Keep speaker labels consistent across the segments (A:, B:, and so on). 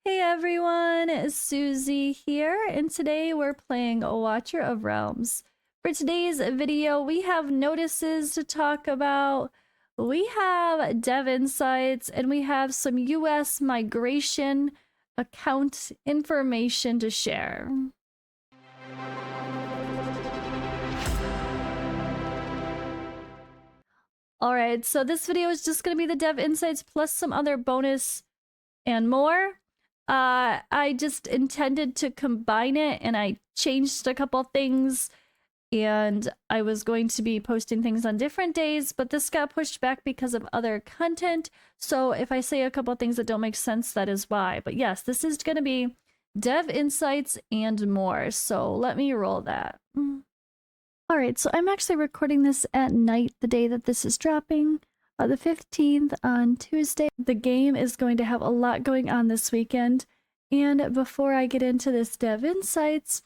A: Hey everyone, Suzi here, and today we're playing Watcher of Realms. For today's video, we have notices to talk about, we have dev insights, and we have some US migration account information to share. Alright, so this video is just going to be the dev insights plus some other bonus and more. I just intended to combine it and I changed a couple things, and I was going to be posting things on different days, but this got pushed back because of other content. So if I say a couple things that don't make sense, that is why. But yes, this is going to be dev insights and more. So let me roll that. All right, so I'm actually recording this at night, the day that this is dropping. The 15th on Tuesday. The game is going to have a lot going on this weekend. And before I get into this dev insights,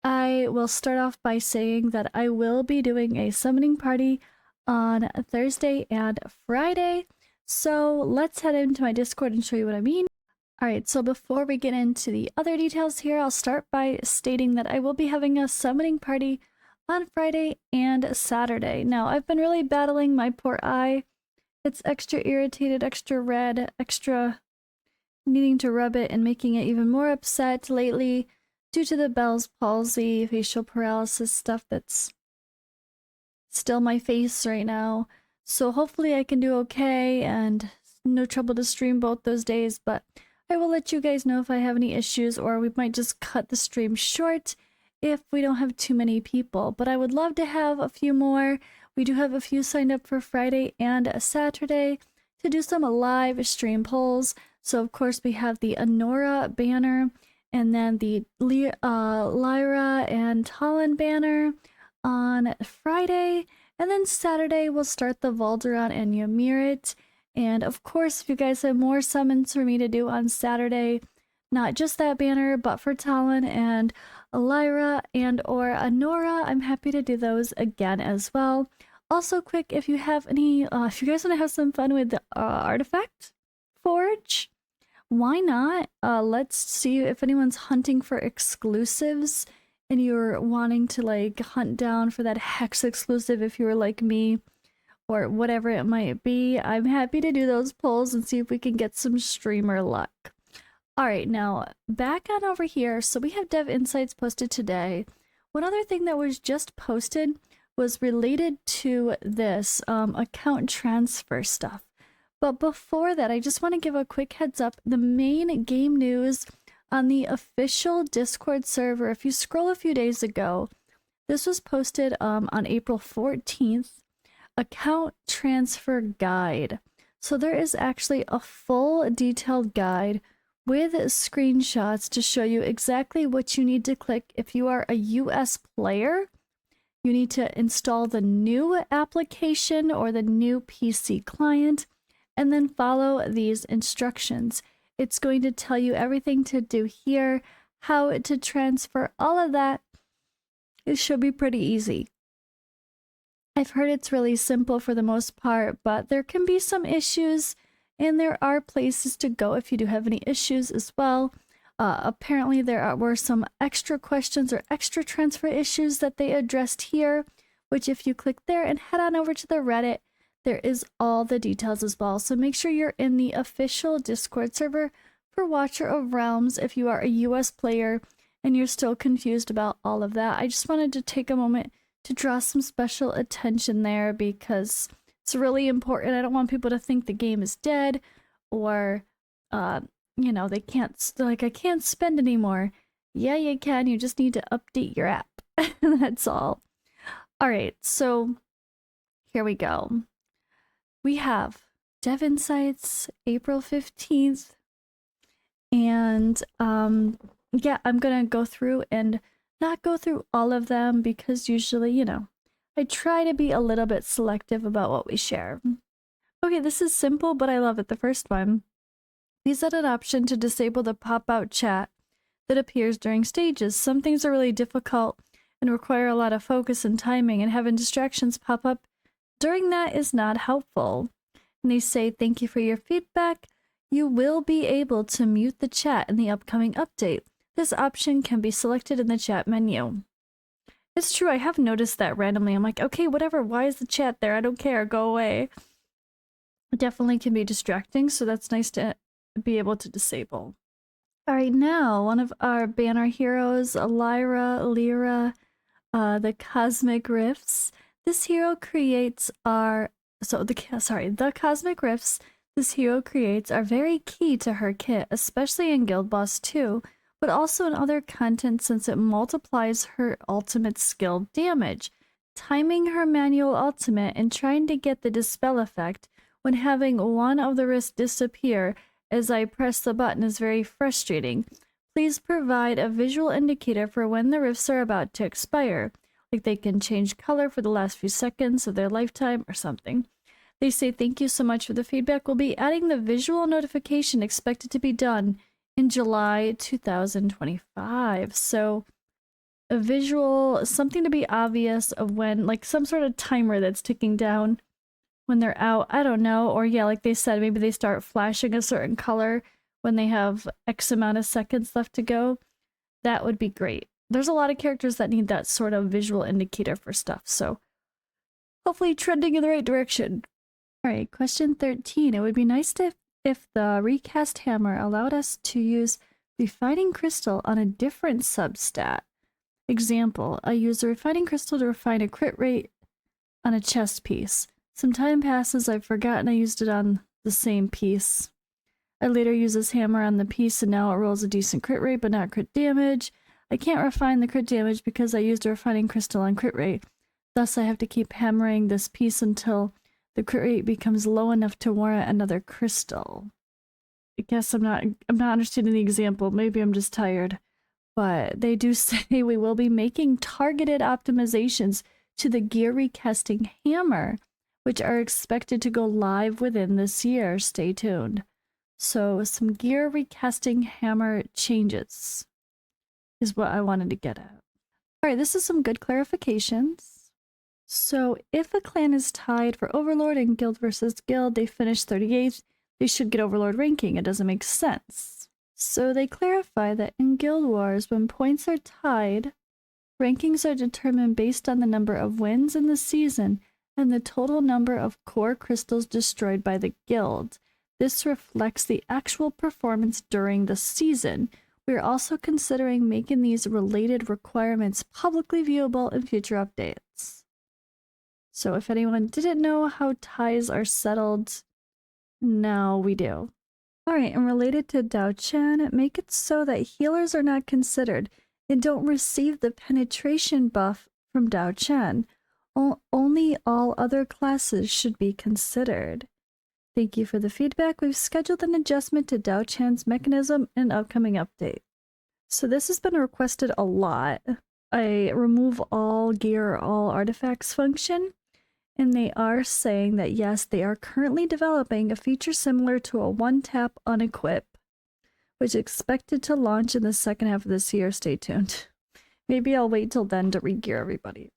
A: I will start off by saying that I will be doing a summoning party on Thursday and Friday. So let's head into my Discord and show you what I mean. All right, so before we get into the other details here, I'll start by stating that I will be having a summoning party on Friday and Saturday. Now, I've been really battling my poor eye. It's extra irritated, extra red, extra needing to rub it and making it even more upset lately due to the Bell's palsy, facial paralysis stuff that's still my face right now. So hopefully I can do okay and no trouble to stream both those days, but I will let you guys know if I have any issues, or we might just cut the stream short if we don't have too many people. But I would love to have a few more. We do have a few signed up for Friday and Saturday to do some live stream polls. So of course we have the Honora banner and then the Lyra and Talon banner on Friday. And then Saturday we'll start the Valderon and Ymirit. And of course, if you guys have more summons for me to do on Saturday, not just that banner, but for Talon and Lyra and or Honora, I'm happy to do those again as well. Also quick, if you have any, if you guys want to have some fun with the Artifact Forge, why not? Let's see if anyone's hunting for exclusives and you're wanting to like hunt down for that Hex exclusive if you were like me, or whatever it might be. I'm happy to do those polls and see if we can get some streamer luck. All right, now back on over here. So we have dev insights posted today. One other thing that was just posted was related to this account transfer stuff. But before that, I just want to give a quick heads up. The main game news on the official Discord server, if you scroll a few days ago, this was posted on April 14th, account transfer guide. So there is actually a full detailed guide with screenshots to show you exactly what you need to click if you are a US player. You need to install the new application or the new PC client and then follow these instructions. It's going to tell you everything to do here, how to transfer, all of that. It should be pretty easy. I've heard it's really simple for the most part, but there can be some issues, and there are places to go if you do have any issues as well. Apparently there were some extra questions or extra transfer issues that they addressed here, which if you click there and head on over to the Reddit, there is all the details as well. So make sure you're in the official Discord server for Watcher of Realms if you are a US player and you're still confused about all of that. I just wanted to take a moment to draw some special attention there because it's really important. I don't want people to think the game is dead or, you know, they can't, like, I can't spend anymore. Yeah, you can. You just need to update your app. That's all. All right, so here we go. We have Dev Insights, April 15th. And yeah, I'm going to go through and not go through all of them because usually, you know, I try to be a little bit selective about what we share. Okay, this is simple, but I love it. The first one. Please set an option to disable the pop-out chat that appears during stages. Some things are really difficult and require a lot of focus and timing, and having distractions pop up during that is not helpful. And they say, thank you for your feedback. You will be able to mute the chat in the upcoming update. This option can be selected in the chat menu. It's true, I have noticed that randomly. I'm like, okay, whatever, why is the chat there? I don't care, go away. It definitely can be distracting, so that's nice to be able to disable. Alright, now, one of our banner heroes, Lyra, the Cosmic Rifts. This hero creates the Cosmic Rifts this hero creates are very key to her kit, especially in Guild Boss 2, but also in other content since it multiplies her ultimate skill damage. Timing her manual ultimate and trying to get the dispel effect when having one of the rifts disappear as I press the button is very frustrating. Please provide a visual indicator for when the rifts are about to expire, like they can change color for the last few seconds of their lifetime or something. They say thank you so much for the feedback. We'll be adding the visual notification expected to be done in July 2025. So a visual, something to be obvious of when, like some sort of timer that's ticking down when they're out. I don't know. Or yeah, like they said, maybe they start flashing a certain color when they have X amount of seconds left to go. That would be great. There's a lot of characters that need that sort of visual indicator for stuff. So hopefully trending in the right direction. Alright, question 13. It would be nice if the recast hammer allowed us to use refining crystal on a different substat. Example, I use a refining crystal to refine a crit rate on a chest piece. Some time passes, I've forgotten I used it on the same piece. I later use this hammer on the piece and now it rolls a decent crit rate but not crit damage. I can't refine the crit damage because I used a refining crystal on crit rate. Thus I have to keep hammering this piece until the crit rate becomes low enough to warrant another crystal. I guess I'm not understanding the example. Maybe I'm just tired. But they do say we will be making targeted optimizations to the gear recasting hammer, which are expected to go live within this year. Stay tuned. So some gear recasting hammer changes is what I wanted to get at. Alright, this is some good clarifications. So if a clan is tied for Overlord in Guild versus Guild, they finish 38th, they should get Overlord ranking. It doesn't make sense. So they clarify that in Guild Wars, when points are tied, rankings are determined based on the number of wins in the season and the total number of core crystals destroyed by the guild. This reflects the actual performance during the season. We are also considering making these related requirements publicly viewable in future updates. So if anyone didn't know how ties are settled, now we do. Alright, and related to Diaochan, make it so that healers are not considered and don't receive the penetration buff from Diaochan. Only all other classes should be considered. Thank you for the feedback. We've scheduled an adjustment to Diaochan's mechanism in an upcoming update. So this has been requested a lot. I remove all gear, all artifacts function. And they are saying that yes, they are currently developing a feature similar to a one-tap Unequip, which is expected to launch in the second half of this year. Stay tuned. Maybe I'll wait till then to re-gear everybody.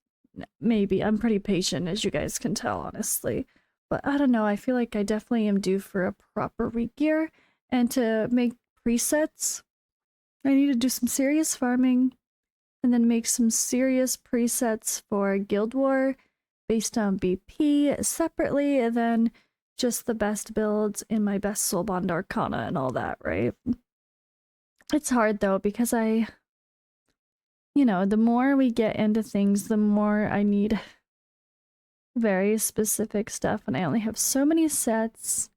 A: Maybe. I'm pretty patient, as you guys can tell, honestly. But I don't know, I feel like I definitely am due for a proper re-gear. And to make presets, I need to do some serious farming and then make some serious presets for Guild War based on BP separately, and then just the best builds in my best Soulbond Arcana and all that, right? It's hard though, because the more we get into things, the more I need very specific stuff, and I only have so many sets.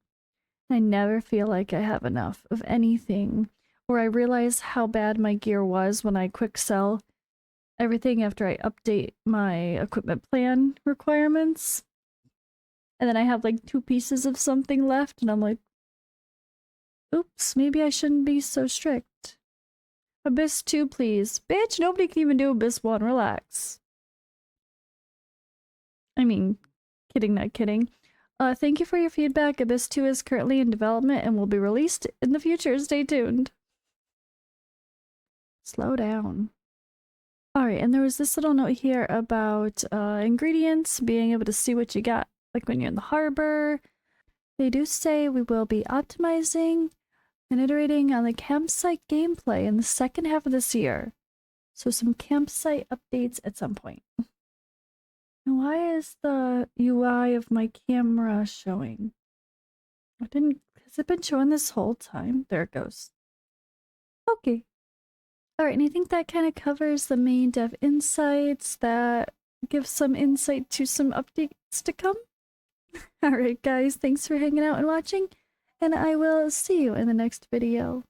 A: I never feel like I have enough of anything, or I realize how bad my gear was when I quick sell everything after I update my equipment plan requirements. And then I have like 2 pieces of something left and I'm like, oops, maybe I shouldn't be so strict. Abyss 2, please. Bitch, nobody can even do Abyss 1, relax. I mean, kidding, not kidding. Thank you for your feedback. Abyss 2 is currently in development and will be released in the future. Stay tuned. Slow down. Alright, and there was this little note here about ingredients, being able to see what you got, like when you're in the harbor. They do say we will be optimizing and iterating on the campsite gameplay in the second half of this year. So some campsite updates at some point. And why is the UI of my camera showing? Has it been showing this whole time? There it goes. Okay. Alright, and I think that kind of covers the main dev insights that give some insight to some updates to come. Alright guys, thanks for hanging out and watching, and I will see you in the next video.